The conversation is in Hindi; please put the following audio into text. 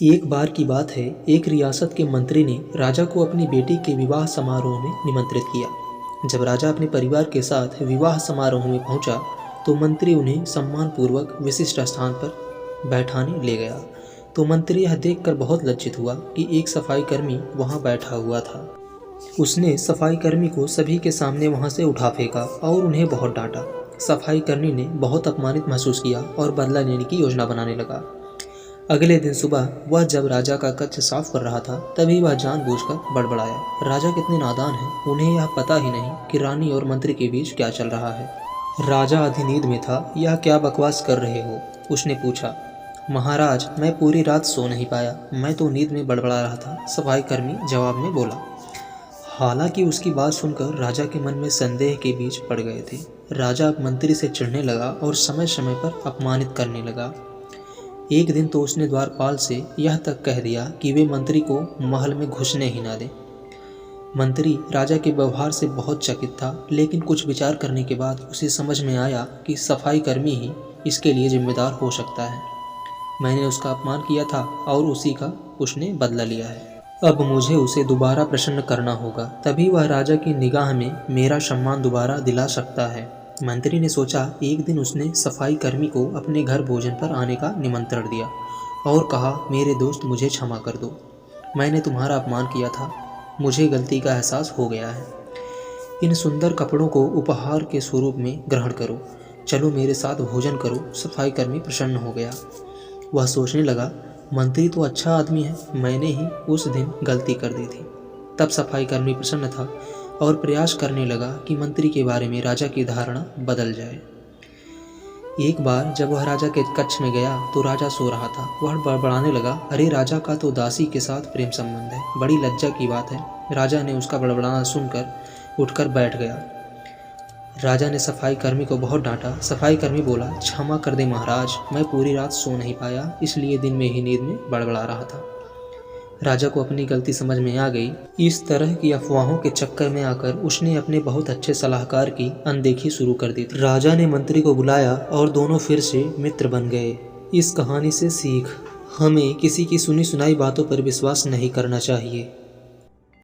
एक बार की बात है, एक रियासत के मंत्री ने राजा को अपनी बेटी के विवाह समारोह में निमंत्रित किया। जब राजा अपने परिवार के साथ विवाह समारोह में पहुंचा, तो मंत्री उन्हें सम्मानपूर्वक विशिष्ट स्थान पर बैठाने ले गया। तो मंत्री यह देखकर बहुत लज्जित हुआ कि एक सफाई कर्मी वहां बैठा हुआ था। उसने सफाई कर्मी को सभी के सामने वहां से उठा फेंका और उन्हें बहुत डांटा। सफाई कर्मी ने बहुत अपमानित महसूस किया और बदला लेने की योजना बनाने लगा। अगले दिन सुबह वह जब राजा का कक्ष साफ कर रहा था, तभी वह जानबूझकर बड़बड़ाया। राजा कितने नादान हैं, उन्हें यह पता ही नहीं कि रानी और मंत्री के बीच क्या चल रहा है। राजा आधी नींद में था। यह क्या बकवास कर रहे हो? उसने पूछा। महाराज, मैं पूरी रात सो नहीं पाया, मैं तो नींद में बड़बड़ा रहा था, सफाई कर्मी जवाब में बोला। हालांकि उसकी बात सुनकर राजा के मन में संदेह के बीच पड़ गए थे। राजा अब मंत्री से चिढ़ने लगा और समय समय पर अपमानित करने लगा। एक दिन तो उसने द्वारपाल से यह तक कह दिया कि वे मंत्री को महल में घुसने ही ना दें। मंत्री राजा के व्यवहार से बहुत चकित था, लेकिन कुछ विचार करने के बाद उसे समझ में आया कि सफाई कर्मी ही इसके लिए जिम्मेदार हो सकता है। मैंने उसका अपमान किया था और उसी का उसने बदला लिया है। अब मुझे उसे दोबारा प्रसन्न करना होगा, तभी वह राजा की निगाह में मेरा सम्मान दोबारा दिला सकता है। मंत्री ने सोचा। एक दिन उसने सफाई कर्मी को अपने घर भोजन पर आने का निमंत्रण दिया और कहा, मेरे दोस्त, मुझे क्षमा कर दो, मैंने तुम्हारा अपमान किया था, मुझे गलती का एहसास हो गया है। इन सुंदर कपड़ों को उपहार के स्वरूप में ग्रहण करो, चलो मेरे साथ भोजन करो। सफाई कर्मी प्रसन्न हो गया। वह सोचने लगा, मंत्री तो अच्छा आदमी है, मैंने ही उस दिन गलती कर दी थी। तब सफाई कर्मी प्रसन्न था और प्रयास करने लगा कि मंत्री के बारे में राजा की धारणा बदल जाए। एक बार जब वह राजा के कक्ष में गया तो राजा सो रहा था। वह बड़बड़ाने लगा, अरे राजा का तो दासी के साथ प्रेम संबंध है, बड़ी लज्जा की बात है। राजा ने उसका बड़बड़ाना सुनकर उठकर बैठ गया। राजा ने सफाई कर्मी को बहुत डांटा। सफाई कर्मी बोला, क्षमा कर दे महाराज, मैं पूरी रात सो नहीं पाया, इसलिए दिन में ही नींद में बड़बड़ा रहा था। राजा को अपनी गलती समझ में आ गई। इस तरह की अफवाहों के चक्कर में आकर उसने अपने बहुत अच्छे सलाहकार की अनदेखी शुरू कर दी थी। राजा ने मंत्री को बुलाया और दोनों फिर से मित्र बन गए। इस कहानी से सीख, हमें किसी की सुनी सुनाई बातों पर विश्वास नहीं करना चाहिए।